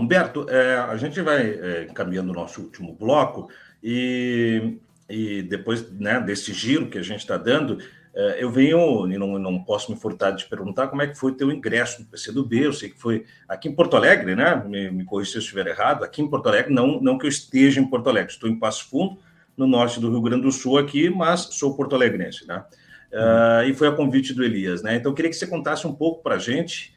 Humberto, a gente vai encaminhando o nosso último bloco e depois, né, desse giro que a gente está dando, eu venho e não posso me furtar de te perguntar como é que foi o teu ingresso no PCdoB. Eu sei que foi aqui em Porto Alegre, né? Me corrija se eu estiver errado. Aqui em Porto Alegre, não que eu esteja em Porto Alegre, estou em Passo Fundo, no norte do Rio Grande do Sul aqui, mas sou porto-alegrense, né? E foi a convite do Elias, né? Então, eu queria que você contasse um pouco para a gente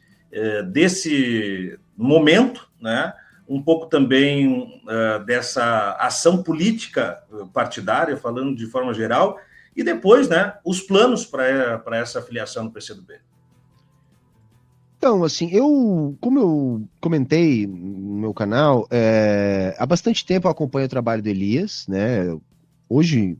desse momento, né? Um pouco também dessa ação política partidária, falando de forma geral, e depois, né, os planos para essa filiação no PCdoB. Então, assim, como eu comentei no meu canal, há bastante tempo eu acompanho o trabalho do Elias, né? Hoje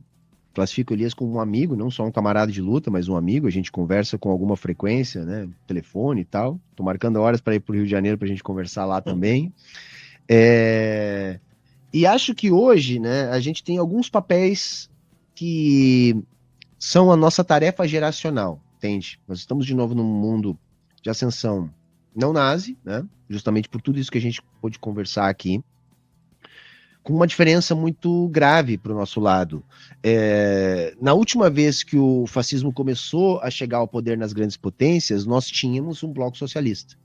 classifico o Elias como um amigo, não só um camarada de luta, mas um amigo. A gente conversa com alguma frequência, né? Telefone e tal. Tô marcando horas para ir para o Rio de Janeiro para a gente conversar lá também. E acho que hoje, né, a gente tem alguns papéis que são a nossa tarefa geracional, entende? Nós estamos de novo num mundo de ascensão não nazi, né? Justamente por tudo isso que a gente pôde conversar aqui, com uma diferença muito grave para o nosso lado. Na última vez que o fascismo começou a chegar ao poder nas grandes potências, nós tínhamos um bloco socialista,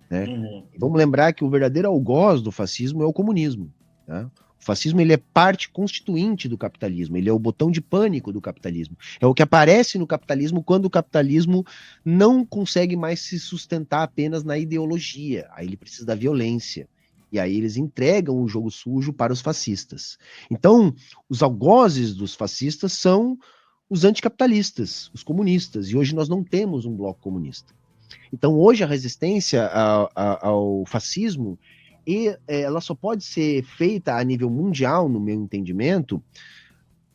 né? E vamos lembrar que o verdadeiro algoz do fascismo é o comunismo, né? O fascismo, ele é parte constituinte do capitalismo, ele é o botão de pânico do capitalismo. É o que aparece no capitalismo quando o capitalismo não consegue mais se sustentar apenas na ideologia. Aí ele precisa da violência. E aí eles entregam o jogo sujo para os fascistas. Então, os algozes dos fascistas são os anticapitalistas, os comunistas. E hoje nós não temos um bloco comunista. Então, hoje a resistência ao fascismo, ela só pode ser feita a nível mundial, no meu entendimento,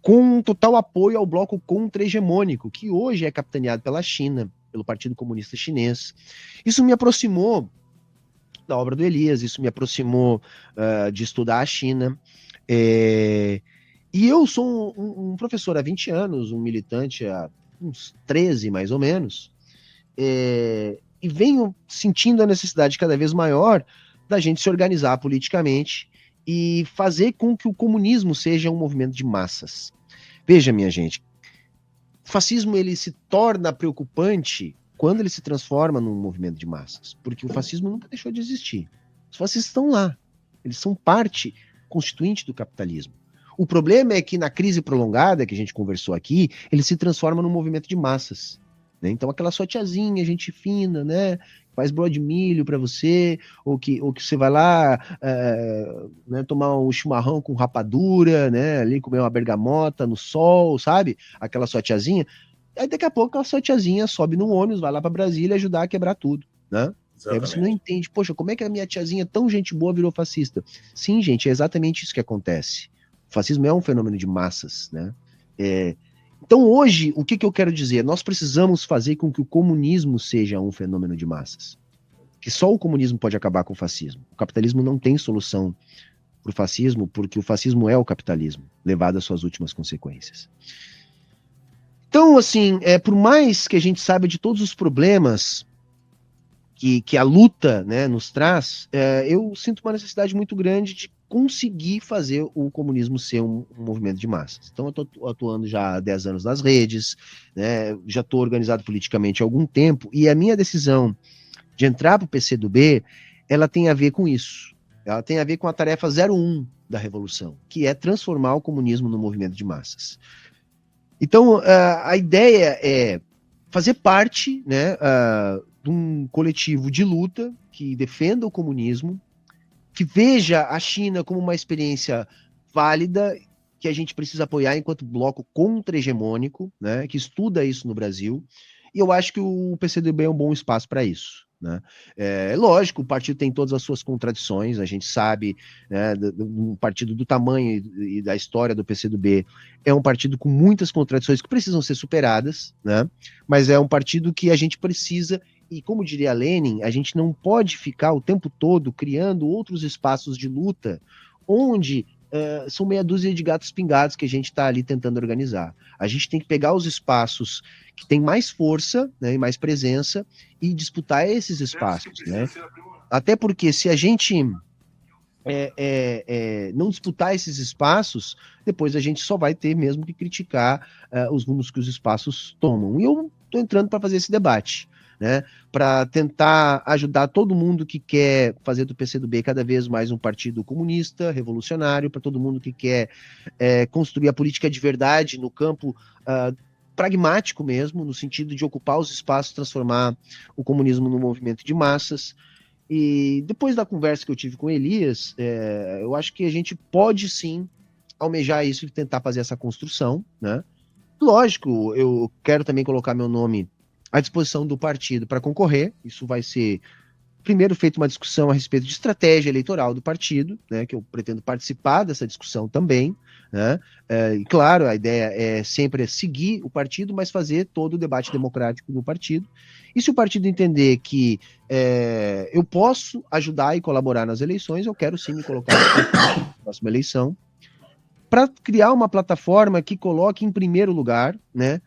com um total apoio ao bloco contra-hegemônico, que hoje é capitaneado pela China, pelo Partido Comunista Chinês. Isso me aproximou da obra do Elias, isso me aproximou de estudar a China. E eu sou um professor há 20 anos, um militante há uns 13 mais ou menos, e venho sentindo a necessidade cada vez maior da gente se organizar politicamente e fazer com que o comunismo seja um movimento de massas. Veja, minha gente, o fascismo, ele se torna preocupante quando ele se transforma num movimento de massas, porque o fascismo nunca deixou de existir. Os fascistas estão lá, eles são parte constituinte do capitalismo. O problema é que na crise prolongada que a gente conversou aqui, ele se transforma num movimento de massas. Né? Então, aquela sua tiazinha, gente fina, né? Faz broa de milho para você, ou que você vai lá né, tomar um chimarrão com rapadura, né? Ali comer uma bergamota no sol, sabe? Aquela sua tiazinha. Aí daqui a pouco a sua tiazinha sobe num ônibus, vai lá para Brasília ajudar a quebrar tudo, né? E aí você não entende, poxa, como é que a minha tiazinha tão gente boa virou fascista? Sim, gente, é exatamente isso que acontece. O fascismo é um fenômeno de massas, né? Então hoje, o que eu quero dizer? Nós precisamos fazer com que o comunismo seja um fenômeno de massas. Que só o comunismo pode acabar com o fascismo. O capitalismo não tem solução para o fascismo, porque o fascismo é o capitalismo, levado às suas últimas consequências. Então, assim, por mais que a gente saiba de todos os problemas que a luta, né, nos traz, eu sinto uma necessidade muito grande de conseguir fazer o comunismo ser um movimento de massas. Então, eu estou atuando já há 10 anos nas redes, né, já estou organizado politicamente há algum tempo, e a minha decisão de entrar para o PCdoB, ela tem a ver com isso. Ela tem a ver com a tarefa 01 da revolução, que é transformar o comunismo no movimento de massas. Então, a ideia é fazer parte, né, de um coletivo de luta que defenda o comunismo, que veja a China como uma experiência válida, que a gente precisa apoiar enquanto bloco contra-hegemônico, né, que estuda isso no Brasil, e eu acho que o PCdoB é um bom espaço para isso. Né? Lógico, o partido tem todas as suas contradições, a gente sabe, né, um partido do tamanho e da história do PCdoB é um partido com muitas contradições que precisam ser superadas, né? Mas é um partido que a gente precisa, e como diria Lenin, a gente não pode ficar o tempo todo criando outros espaços de luta onde são meia dúzia de gatos pingados que a gente está ali tentando organizar. A gente tem que pegar os espaços que têm mais força, né, e mais presença e disputar esses espaços. Né? Até porque se a gente não disputar esses espaços, depois a gente só vai ter mesmo que criticar os rumos que os espaços tomam. E eu estou entrando para fazer esse debate, né, para tentar ajudar todo mundo que quer fazer do PCdoB cada vez mais um partido comunista, revolucionário, para todo mundo que quer construir a política de verdade no campo pragmático mesmo, no sentido de ocupar os espaços, transformar o comunismo num movimento de massas. E depois da conversa que eu tive com o Elias, eu acho que a gente pode sim almejar isso e tentar fazer essa construção, né? Lógico, eu quero também colocar meu nome à disposição do partido para concorrer. Isso vai ser primeiro feito uma discussão a respeito de estratégia eleitoral do partido, né, que eu pretendo participar dessa discussão também, né, e claro, a ideia é sempre seguir o partido, mas fazer todo o debate democrático no partido, e se o partido entender que eu posso ajudar e colaborar nas eleições, eu quero sim me colocar na próxima eleição, para criar uma plataforma que coloque em primeiro lugar, né,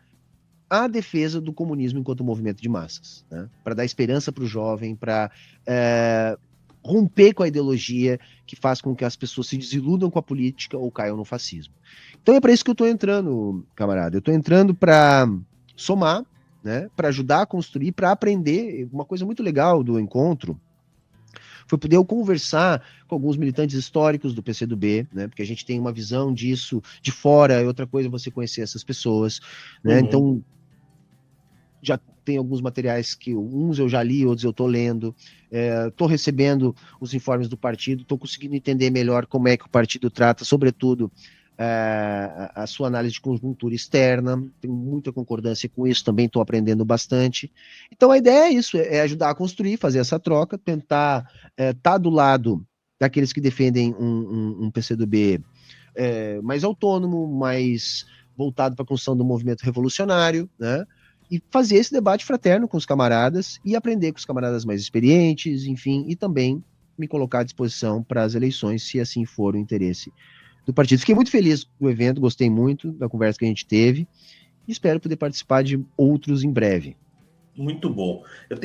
a defesa do comunismo enquanto movimento de massas, né? Para dar esperança para o jovem, para romper com a ideologia que faz com que as pessoas se desiludam com a política ou caiam no fascismo. Então é para isso que eu estou entrando, camarada. Eu estou entrando para somar, né? Para ajudar a construir, para aprender. Uma coisa muito legal do encontro foi poder eu conversar com alguns militantes históricos do PCdoB, né? Porque a gente tem uma visão disso de fora, é outra coisa você conhecer essas pessoas, né? Então já tem alguns materiais que uns eu já li, outros eu estou lendo, estou recebendo os informes do partido, estou conseguindo entender melhor como é que o partido trata, sobretudo, a sua análise de conjuntura externa, tenho muita concordância com isso, também estou aprendendo bastante. Então a ideia é isso, é ajudar a construir, fazer essa troca, tentar estar do lado daqueles que defendem um PCdoB mais autônomo, mais voltado para a construção do movimento revolucionário, né? E fazer esse debate fraterno com os camaradas e aprender com os camaradas mais experientes, enfim, e também me colocar à disposição para as eleições, se assim for o interesse do partido. Fiquei muito feliz com o evento, gostei muito da conversa que a gente teve e espero poder participar de outros em breve. Muito bom.